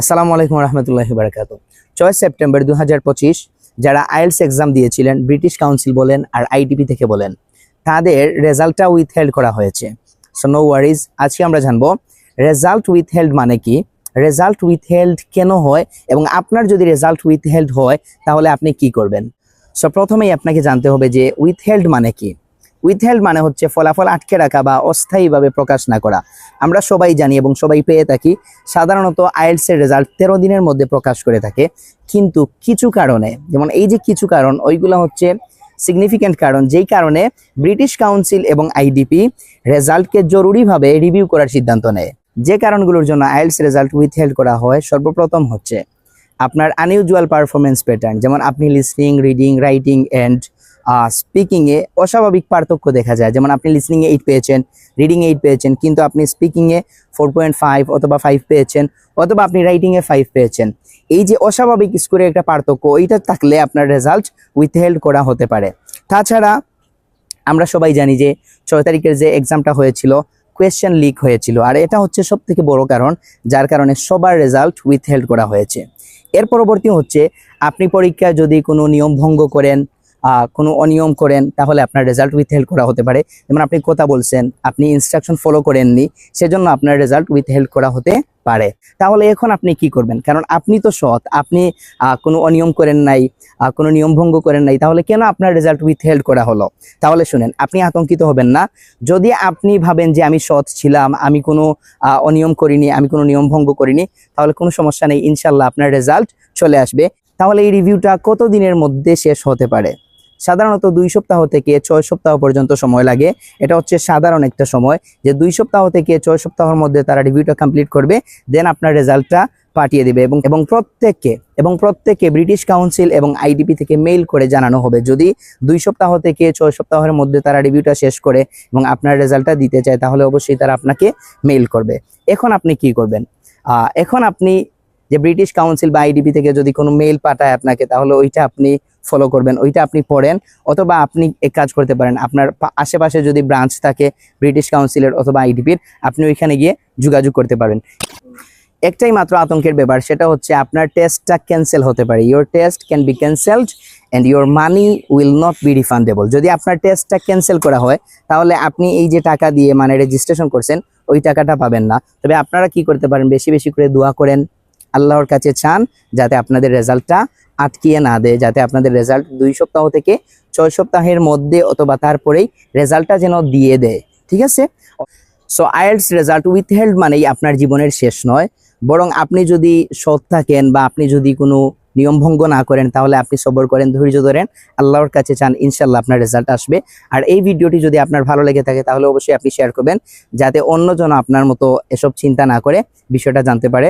আসসালামু আলাইকুম রহমতুল্লাহি বারাকাতু। 6 সেপ্টেম্বর 2025 যারা আইএলটিএস এক্সাম দিয়েছিলেন ব্রিটিশ কাউন্সিল বলেন আর আইডিপি থেকে বলেন, তাদের রেজাল্টটা উইথহেল্ড করা হয়েছে। সো নো ওয়ারিজ, আজকে আমরা জানবো রেজাল্ট উইথহেল্ড মানে কি, রেজাল্ট উইথহেল্ড কেন হয়, এবং আপনার যদি রেজাল্ট উইথহেল্ড হয় তাহলে আপনি কি করবেন। সো প্রথমেই আপনাকে জানতে হবে যে উইথহেল্ড মানে কি। উইথহেল্ড মানে হচ্ছে ফলাফল আটকে রাখা বা অস্থায়ীভাবে প্রকাশ না করা। আমরা সবাই জানি এবং সবাই পেয়ে থাকি, সাধারণত আইএলটিএস এর রেজাল্ট 13 দিনের মধ্যে প্রকাশ করে থাকে, কিন্তু কিছু কারণে, যেমন এই যে কিছু কারণ, ওইগুলো হচ্ছে সিগনিফিক্যান্ট কারণ, যেই কারণে ব্রিটিশ কাউন্সিল এবং আইডিপি রেজাল্টকে জরুরিভাবে রিভিউ করার সিদ্ধান্ত নেয়। যে কারণগুলোর জন্য আইএলটিএস রেজাল্ট উইথহেল্ড করা হয়, সর্বপ্রথম হচ্ছে আপনার আনইউজুয়াল পারফরমেন্স প্যাটার্ন, যেমন আপনি লিসনিং, রিডিং, রাইটিং অ্যান্ড স্পিকিংয়ে অস্বাভাবিক পার্থক্য দেখা যায়। যেমন আপনি লিসনিংয়ে 8 পেয়েছেন, রিডিংয়ে 8 পেয়েছেন, কিন্তু আপনি স্পিকিংয়ে 4.5 অথবা 5 পেয়েছেন, অথবা আপনি রাইটিংয়ে 5 পেয়েছেন। এই যে অস্বাভাবিক স্কোরের একটা পার্থক্য, ওইটা থাকলে আপনার রেজাল্ট উইথহেল্ড করা হতে পারে। তাছাড়া আমরা সবাই জানি যে 6 তারিখের যে এক্সামটা হয়েছিল, কোয়েশ্চেন লিক হয়েছিল, আর এটা হচ্ছে সব থেকে বড় কারণ যার কারণে সবার রেজাল্ট উইথহেল্ড করা হয়েছে। এর পরবর্তী হচ্ছে আপনি পরীক্ষায় যদি কোনো নিয়ম ভঙ্গ করেন, কোনো অনিয়ম করেন, তাহলে আপনার রেজাল্ট উইথহেল্ড করা হতে পারে। যেমন আপনি কথা বলছেন, আপনি ইনস্ট্রাকশন ফলো করেননি, সেজন্য আপনার রেজাল্ট উইথহেল্ড করা হতে পারে। তাহলে এখন আপনি কি করবেন? কারণ আপনি তো সৎ, আপনি কোনো অনিয়ম করেন নাই, কোনো নিয়ম ভঙ্গ করেন নাই, তাহলে কেন আপনার রেজাল্ট উইথহেল্ড করা হলো? তাহলে শুনেন, আপনি আতঙ্কিত হবেন না। যদি আপনি ভাবেন যে আমি সৎ ছিলাম, আমি কোনো অনিয়ম করিনি, আমি কোনো নিয়ম ভঙ্গ করিনি, তাহলে কোনো সমস্যা নেই, ইনশাল্লাহ আপনার রেজাল্ট চলে আসবে। তাহলে এই রিভিউটা কত দিনের মধ্যে শেষ হতে পারে? সাধারণত 2 সপ্তাহ থেকে 6 সপ্তাহ পর্যন্ত সময় লাগে। এটা হচ্ছে সাধারণ একটা সময়, যে 2 সপ্তাহ থেকে 6 সপ্তাহের মধ্যে তারা রিভিউটা কমপ্লিট করবে, দেন আপনার রেজাল্টটা পাঠিয়ে দেবে। এবং প্রত্যেককে ব্রিটিশ কাউন্সিল এবং আইডিপি থেকে মেইল করে জানানো হবে। যদি 2 সপ্তাহ থেকে 6 সপ্তাহের মধ্যে তারা রিভিউটা শেষ করে এবং আপনার রেজাল্টটা দিতে চায়, তাহলে অবশ্যই তারা আপনাকে মেইল করবে। এখন আপনি কি করবেন? এখন আপনি যে ব্রিটিশ কাউন্সিল বা আইডিপি থেকে যদি কোনো মেইল পাঠায় আপনাকে, তাহলে ওইটা আপনি ফলো করবেন, ওইটা আপনি পড়েন। অথবা আপনি এক কাজ করতে পারেন, আপনার আশেপাশে যদি ব্রাঞ্চ থাকে ব্রিটিশ কাউন্সিলের অথবা আইডিপির, আপনি ওইখানে গিয়ে যোগাযোগ করতে পারেন। একটাই মাত্র আতঙ্কের ব্যাপার, সেটা হচ্ছে আপনার টেস্টটা ক্যান্সেল হতে পারে। Your test can be cancelled and your money will not be refundable. যদি আপনার টেস্টটা ক্যান্সেল করা হয়, তাহলে আপনি এই যে টাকা দিয়ে মানে রেজিস্ট্রেশন করছেন, ওই টাকাটা পাবেন না। তবে আপনারা কি করতে পারেন, বেশি বেশি করে দোয়া করেন, আল্লাহর কাছে চান যাতে আপনাদের রেজাল্টটা আটকিয়ে না দেয়, যাতে আপনাদের রেজাল্ট 2 সপ্তাহ থেকে 6 সপ্তাহের মধ্যে অথবা তারপরেই রেজাল্টটা যেন দিয়ে দেয়। ঠিক আছে? সো আইএলটিএস রেজাল্ট উইথহেল্ড মানেই আপনার জীবনের শেষ নয়, বরং আপনি যদি সৎ থাকেন বা আপনি যদি কোনো নিয়ম ভঙ্গ না করেন, তাহলে আপনি সবর করেন, ধৈর্য ধরেন, আল্লাহর কাছে চান, ইনশাল্লাহ আপনার রেজাল্ট আসবে। আর এই ভিডিওটি যদি আপনার ভালো লেগে থাকে, তাহলে অবশ্যই আপনি শেয়ার করবেন, যাতে অন্যজন আপনার মতো এসব চিন্তা না করে বিষয়টা জানতে পারে।